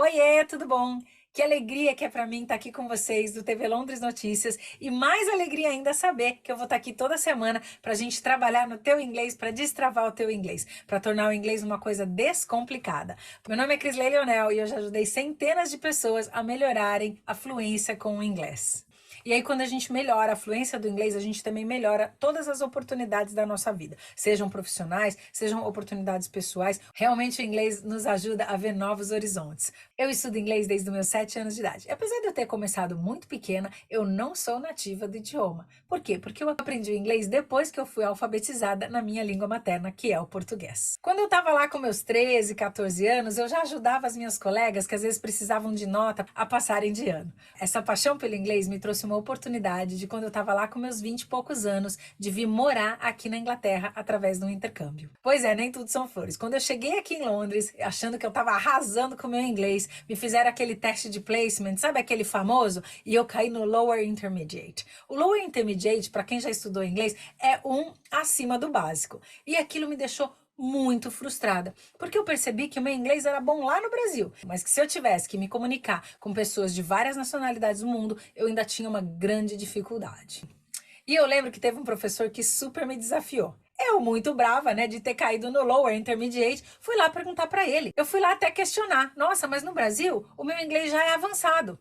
Oiê, tudo bom? Que alegria que é para mim estar aqui com vocês do TV Londres Notícias e mais alegria ainda saber que eu vou estar aqui toda semana para a gente trabalhar no teu inglês, para destravar o teu inglês, para tornar o inglês uma coisa descomplicada. Meu nome é Crisley Leonel e eu já ajudei centenas de pessoas a melhorarem a fluência com o inglês. E aí, quando a gente melhora a fluência do inglês, a gente também melhora todas as oportunidades da nossa vida, sejam profissionais, sejam oportunidades pessoais. Realmente o inglês nos ajuda a ver novos horizontes. Eu estudo inglês desde os meus 7 anos de idade. E apesar de eu ter começado muito pequena, eu não sou nativa do idioma. Por quê? Porque eu aprendi o inglês depois que eu fui alfabetizada na minha língua materna, que é o português. Quando eu estava lá com meus 13, 14 anos, eu já ajudava as minhas colegas que às vezes precisavam de nota a passarem de ano. Essa paixão pelo inglês me trouxe uma oportunidade de, quando eu estava lá com meus 20 e poucos anos, de vir morar aqui na Inglaterra através de um intercâmbio. Pois é, nem tudo são flores. Quando eu cheguei aqui em Londres, achando que eu estava arrasando com o meu inglês, me fizeram aquele teste de placement, sabe aquele famoso? E eu caí no Lower Intermediate. O Lower Intermediate, para quem já estudou inglês, é um acima do básico. E aquilo me deixou muito frustrada, porque eu percebi que o meu inglês era bom lá no Brasil, mas que se eu tivesse que me comunicar com pessoas de várias nacionalidades do mundo, eu ainda tinha uma grande dificuldade. E eu lembro que teve um professor que super me desafiou. Eu, muito brava, né, de ter caído no Lower Intermediate, fui lá perguntar para ele. Eu fui lá até questionar. Nossa, mas no Brasil, o meu inglês já é avançado.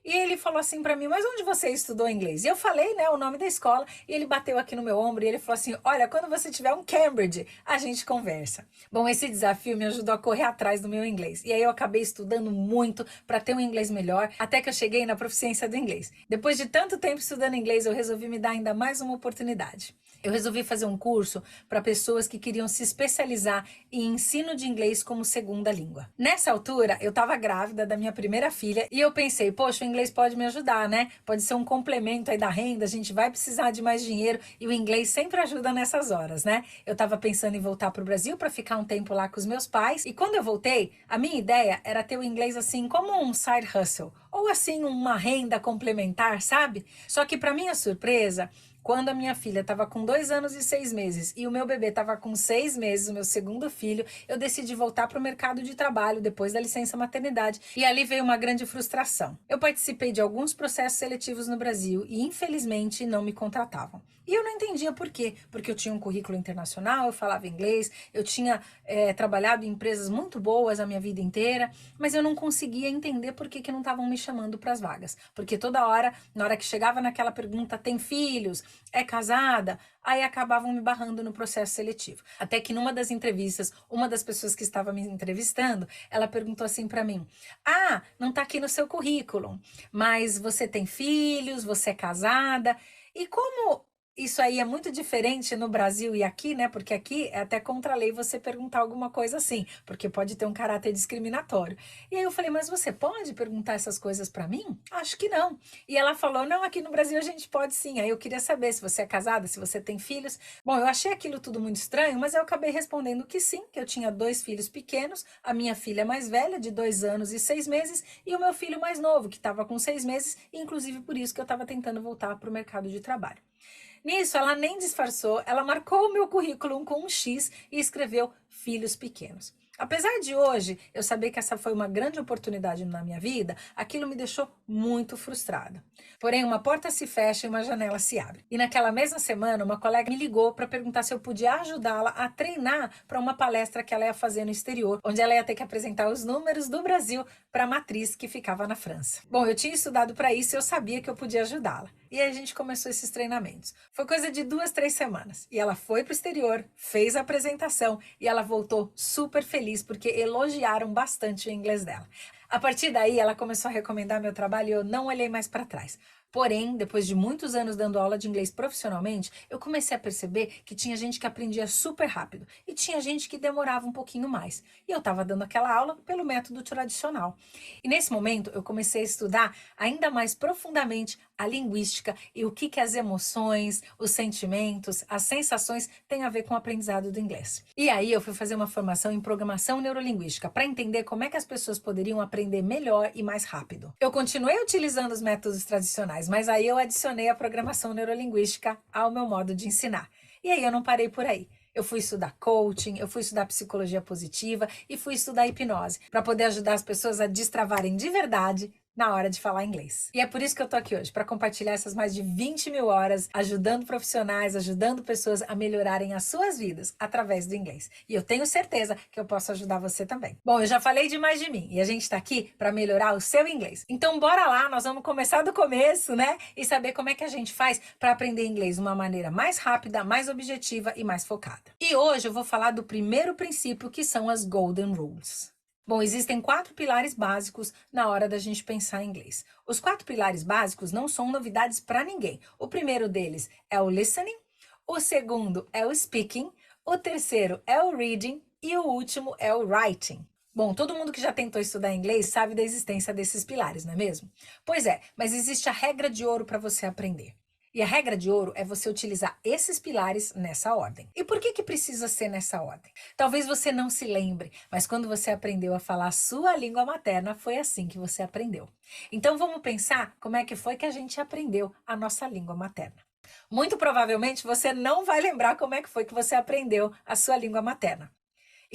E ele falou assim para mim, mas onde você estudou inglês? E eu falei, né, o nome da escola, e ele bateu aqui no meu ombro e ele falou assim, olha, quando você tiver um Cambridge, a gente conversa. Bom, esse desafio me ajudou a correr atrás do meu inglês. E aí eu acabei estudando muito para ter um inglês melhor, até que eu cheguei na proficiência do inglês. Depois de tanto tempo estudando inglês, eu resolvi me dar ainda mais uma oportunidade. Eu resolvi fazer um curso para pessoas que queriam se especializar em ensino de inglês como segunda língua. Nessa altura, eu estava grávida da minha primeira filha e eu pensei, poxa, o inglês pode me ajudar, né? Pode ser um complemento aí da renda, a gente vai precisar de mais dinheiro e o inglês sempre ajuda nessas horas, né? Eu estava pensando em voltar para o Brasil para ficar um tempo lá com os meus pais e quando eu voltei, a minha ideia era ter o inglês assim como um side hustle ou assim uma renda complementar, sabe? Só que para minha surpresa, quando a minha filha estava com 2 anos e 6 meses e o meu bebê estava com 6 meses, o meu segundo filho, eu decidi voltar para o mercado de trabalho depois da licença maternidade e ali veio uma grande frustração. Eu participei de alguns processos seletivos no Brasil e infelizmente não me contratavam. E eu não entendia por quê, porque eu tinha um currículo internacional, eu falava inglês, eu tinha trabalhado em empresas muito boas a minha vida inteira, mas eu não conseguia entender por que não estavam me chamando para as vagas. Porque toda hora, na hora que chegava naquela pergunta, tem filhos? É casada? Aí acabavam me barrando no processo seletivo. Até que numa das entrevistas, uma das pessoas que estava me entrevistando, ela perguntou assim para mim, não tá aqui no seu currículo, mas você tem filhos, você é casada? E como isso aí é muito diferente no Brasil e aqui, né? Porque aqui é até contra a lei você perguntar alguma coisa assim, porque pode ter um caráter discriminatório. E aí eu falei, mas você pode perguntar essas coisas para mim? Acho que não. E ela falou, não, aqui no Brasil a gente pode sim. Aí eu queria saber se você é casada, se você tem filhos. Bom, eu achei aquilo tudo muito estranho, mas eu acabei respondendo que sim, que eu tinha 2 filhos pequenos, a minha filha mais velha, de 2 anos e 6 meses, e o meu filho mais novo, que estava com 6 meses, e inclusive por isso que eu estava tentando voltar para o mercado de trabalho. Nisso, ela nem disfarçou, ela marcou o meu currículo com um X e escreveu filhos pequenos. Apesar de hoje eu saber que essa foi uma grande oportunidade na minha vida, aquilo me deixou muito frustrada. Porém, uma porta se fecha e uma janela se abre. E naquela mesma semana, uma colega me ligou para perguntar se eu podia ajudá-la a treinar para uma palestra que ela ia fazer no exterior, onde ela ia ter que apresentar os números do Brasil para a matriz que ficava na França. Bom, eu tinha estudado para isso e eu sabia que eu podia ajudá-la. E aí a gente começou esses treinamentos. Foi coisa de 2, 3 semanas. E ela foi para o exterior, fez a apresentação e ela voltou super feliz porque elogiaram bastante o inglês dela. A partir daí, ela começou a recomendar meu trabalho e eu não olhei mais para trás. Porém, depois de muitos anos dando aula de inglês profissionalmente, eu comecei a perceber que tinha gente que aprendia super rápido e tinha gente que demorava um pouquinho mais. E eu estava dando aquela aula pelo método tradicional. E nesse momento, eu comecei a estudar ainda mais profundamente a linguística e o que as emoções, os sentimentos, as sensações têm a ver com o aprendizado do inglês. E aí eu fui fazer uma formação em programação neurolinguística para entender como é que as pessoas poderiam aprender melhor e mais rápido. Eu continuei utilizando os métodos tradicionais, mas aí eu adicionei a programação neurolinguística ao meu modo de ensinar. E aí eu não parei por aí. Eu fui estudar coaching, eu fui estudar psicologia positiva e fui estudar hipnose para poder ajudar as pessoas a destravarem de verdade na hora de falar inglês. E é por isso que eu tô aqui hoje, para compartilhar essas mais de 20 mil horas ajudando profissionais, ajudando pessoas a melhorarem as suas vidas através do inglês. E eu tenho certeza que eu posso ajudar você também. Bom, eu já falei demais de mim e a gente tá aqui para melhorar o seu inglês. Então bora lá, nós vamos começar do começo, né? E saber como é que a gente faz para aprender inglês de uma maneira mais rápida, mais objetiva e mais focada. E hoje eu vou falar do primeiro princípio, que são as Golden Rules. Bom, existem 4 pilares básicos na hora da gente pensar em inglês. Os 4 pilares básicos não são novidades para ninguém. O primeiro deles é o listening, o segundo é o speaking, o terceiro é o reading e o último é o writing. Bom, todo mundo que já tentou estudar inglês sabe da existência desses pilares, não é mesmo? Pois é, mas existe a regra de ouro para você aprender. E a regra de ouro é você utilizar esses pilares nessa ordem. E por que precisa ser nessa ordem? Talvez você não se lembre, mas quando você aprendeu a falar a sua língua materna, foi assim que você aprendeu. Então vamos pensar como é que foi que a gente aprendeu a nossa língua materna. Muito provavelmente você não vai lembrar como é que foi que você aprendeu a sua língua materna.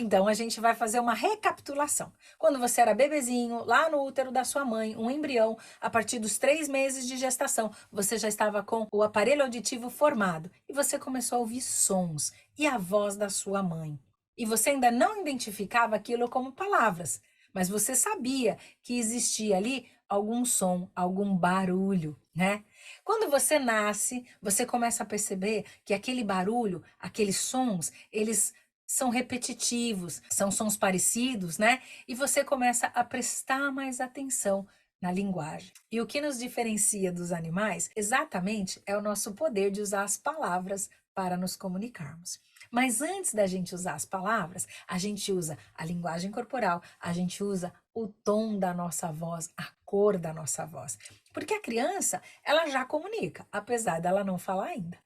Então, a gente vai fazer uma recapitulação. Quando você era bebezinho, lá no útero da sua mãe, um embrião, a partir dos 3 meses de gestação, você já estava com o aparelho auditivo formado e você começou a ouvir sons e a voz da sua mãe. E você ainda não identificava aquilo como palavras, mas você sabia que existia ali algum som, algum barulho, né? Quando você nasce, você começa a perceber que aquele barulho, aqueles sons, eles são repetitivos, são sons parecidos, né? E você começa a prestar mais atenção na linguagem. E o que nos diferencia dos animais, exatamente, é o nosso poder de usar as palavras para nos comunicarmos. Mas antes da gente usar as palavras, a gente usa a linguagem corporal, a gente usa o tom da nossa voz, a cor da nossa voz. Porque a criança, ela já comunica, apesar dela não falar ainda.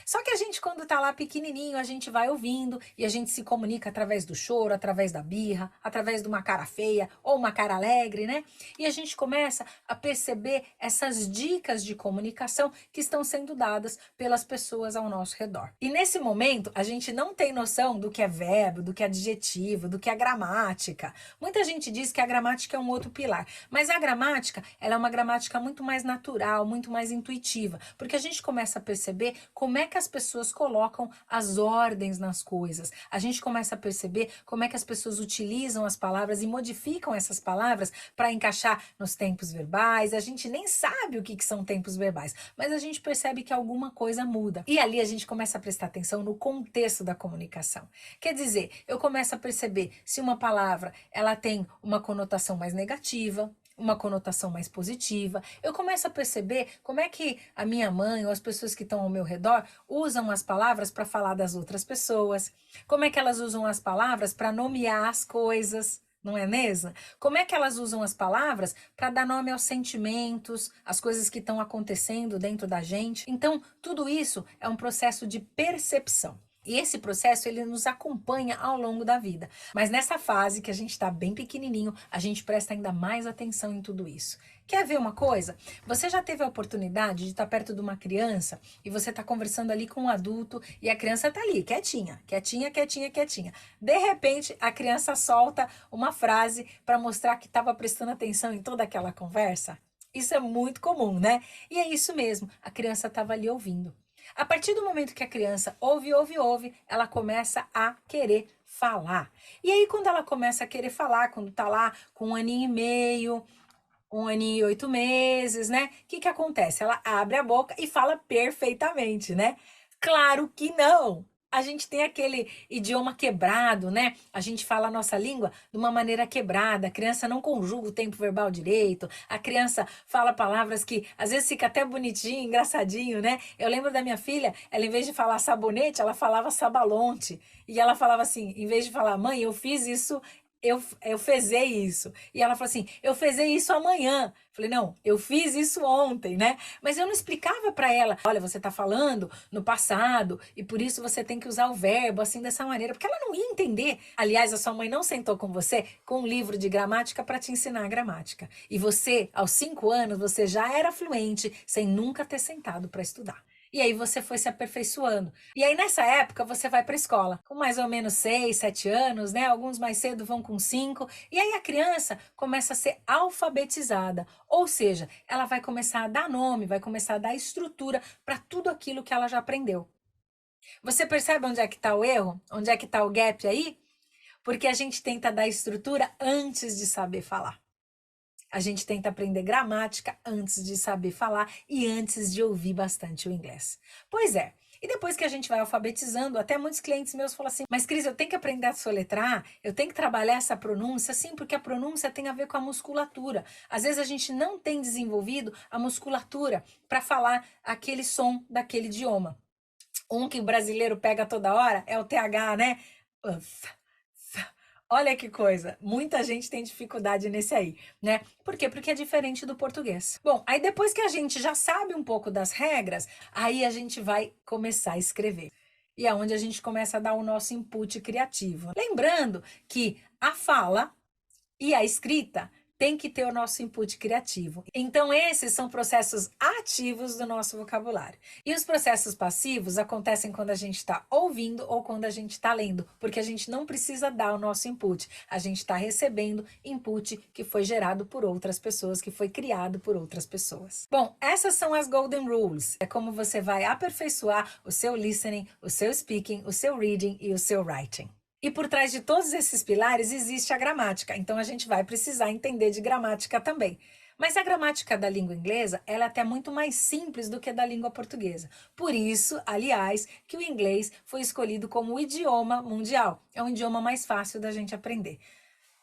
Só que a gente, quando tá lá pequenininho, a gente vai ouvindo e a gente se comunica através do choro, através da birra, através de uma cara feia ou uma cara alegre, né? E a gente começa a perceber essas dicas de comunicação que estão sendo dadas pelas pessoas ao nosso redor. E nesse momento, a gente não tem noção do que é verbo, do que é adjetivo, do que é gramática. Muita gente diz que a gramática é um outro pilar, mas a gramática, ela é uma gramática muito mais natural, muito mais intuitiva, porque a gente começa a perceber como é que as pessoas colocam as ordens nas coisas. A gente começa a perceber como é que as pessoas utilizam as palavras e modificam essas palavras para encaixar nos tempos verbais. A gente nem sabe o que são tempos verbais, mas a gente percebe que alguma coisa muda. E ali a gente começa a prestar atenção no contexto da comunicação. Quer dizer, eu começo a perceber se uma palavra ela tem uma conotação mais negativa, uma conotação mais positiva. Eu começo a perceber como é que a minha mãe ou as pessoas que estão ao meu redor usam as palavras para falar das outras pessoas. Como é que elas usam as palavras para nomear as coisas, não é mesmo? Como é que elas usam as palavras para dar nome aos sentimentos, às coisas que estão acontecendo dentro da gente? Então, tudo isso é um processo de percepção. E esse processo, ele nos acompanha ao longo da vida. Mas nessa fase que a gente está bem pequenininho, a gente presta ainda mais atenção em tudo isso. Quer ver uma coisa? Você já teve a oportunidade de estar perto de uma criança e você está conversando ali com um adulto e a criança está ali, quietinha, quietinha, quietinha, quietinha. De repente, a criança solta uma frase para mostrar que estava prestando atenção em toda aquela conversa? Isso é muito comum, né? E é isso mesmo, a criança estava ali ouvindo. A partir do momento que a criança ouve, ela começa a querer falar. E aí, quando ela começa a querer falar, quando tá lá com 1 ano e meio, 1 ano e 8 meses, né? O que acontece? Ela abre a boca e fala perfeitamente, né? Claro que não! A gente tem aquele idioma quebrado, né? A gente fala a nossa língua de uma maneira quebrada. A criança não conjuga o tempo verbal direito. A criança fala palavras que às vezes fica até bonitinho, engraçadinho, né? Eu lembro da minha filha, ela em vez de falar sabonete, ela falava sabalonte. E ela falava assim, em vez de falar, mãe, eu fiz isso, eu fezei isso. E ela falou assim, eu fezei isso amanhã. Falei, não, eu fiz isso ontem, né? Mas eu não explicava para ela, olha, você tá falando no passado e por isso você tem que usar o verbo assim dessa maneira, porque ela não ia entender. Aliás, a sua mãe não sentou com você com um livro de gramática para te ensinar a gramática. E você, aos 5 anos, você já era fluente sem nunca ter sentado para estudar. E aí você foi se aperfeiçoando. E aí nessa época você vai para a escola, com mais ou menos 6, 7 anos, né? Alguns mais cedo vão com 5. E aí a criança começa a ser alfabetizada, ou seja, ela vai começar a dar nome, vai começar a dar estrutura para tudo aquilo que ela já aprendeu. Você percebe onde é que está o erro? Onde é que está o gap aí? Porque a gente tenta dar estrutura antes de saber falar. A gente tenta aprender gramática antes de saber falar e antes de ouvir bastante o inglês. Pois é. E depois que a gente vai alfabetizando, até muitos clientes meus falam assim: mas Cris, eu tenho que aprender a soletrar, eu tenho que trabalhar essa pronúncia, sim, porque a pronúncia tem a ver com a musculatura. Às vezes a gente não tem desenvolvido a musculatura para falar aquele som daquele idioma. Um que o brasileiro pega toda hora é o TH, né? Uf. Olha que coisa, muita gente tem dificuldade nesse aí, né? Por quê? Porque é diferente do português. Bom, aí depois que a gente já sabe um pouco das regras, aí a gente vai começar a escrever. E é onde a gente começa a dar o nosso input criativo. Lembrando que a fala e a escrita tem que ter o nosso input criativo. Então, esses são processos ativos do nosso vocabulário. E os processos passivos acontecem quando a gente está ouvindo ou quando a gente está lendo, porque a gente não precisa dar o nosso input. A gente está recebendo input que foi gerado por outras pessoas, que foi criado por outras pessoas. Bom, essas são as Golden Rules. É como você vai aperfeiçoar o seu listening, o seu speaking, o seu reading e o seu writing. E por trás de todos esses pilares existe a gramática, então a gente vai precisar entender de gramática também. Mas a gramática da língua inglesa, ela é até muito mais simples do que a da língua portuguesa. Por isso, aliás, que o inglês foi escolhido como o idioma mundial. É um idioma mais fácil da gente aprender.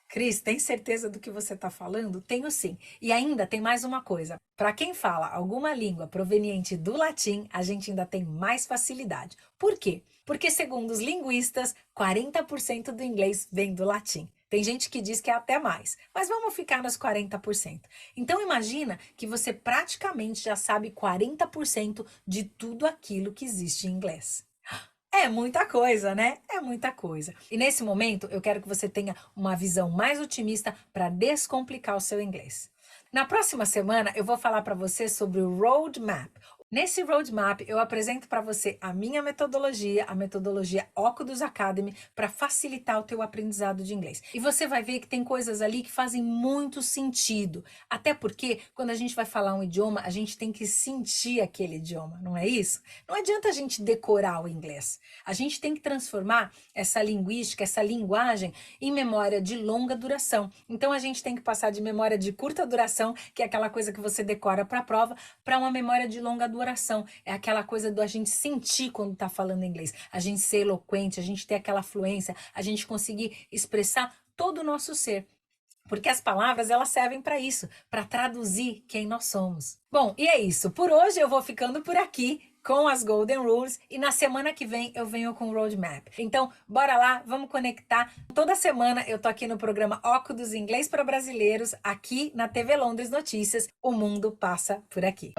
Cris, tem certeza do que você está falando? Tenho sim. E ainda tem mais uma coisa. Para quem fala alguma língua proveniente do latim, a gente ainda tem mais facilidade. Por quê? Porque, segundo os linguistas, 40% do inglês vem do latim. Tem gente que diz que é até mais, mas vamos ficar nos 40%. Então, imagina que você praticamente já sabe 40% de tudo aquilo que existe em inglês. É muita coisa, né? É muita coisa. E nesse momento, eu quero que você tenha uma visão mais otimista para descomplicar o seu inglês. Na próxima semana, eu vou falar para você sobre o Roadmap. Nesse Roadmap, eu apresento para você a minha metodologia, a metodologia Ocudus Academy, para facilitar o teu aprendizado de inglês. E você vai ver que tem coisas ali que fazem muito sentido. Até porque, quando a gente vai falar um idioma, a gente tem que sentir aquele idioma, não é isso? Não adianta a gente decorar o inglês. A gente tem que transformar essa linguística, essa linguagem, em memória de longa duração. Então, a gente tem que passar de memória de curta duração, que é aquela coisa que você decora para a prova, para uma memória de longa duração. É aquela coisa do a gente sentir quando está falando inglês, a gente ser eloquente, a gente ter aquela fluência, a gente conseguir expressar todo o nosso ser. Porque as palavras, elas servem para isso, para traduzir quem nós somos. Bom, e é isso. Por hoje eu vou ficando por aqui com as Golden Rules e na semana que vem eu venho com o Roadmap. Então, bora lá, vamos conectar. Toda semana eu tô aqui no programa Ocudus Inglês para Brasileiros, aqui na TV Londres Notícias. O mundo passa por aqui.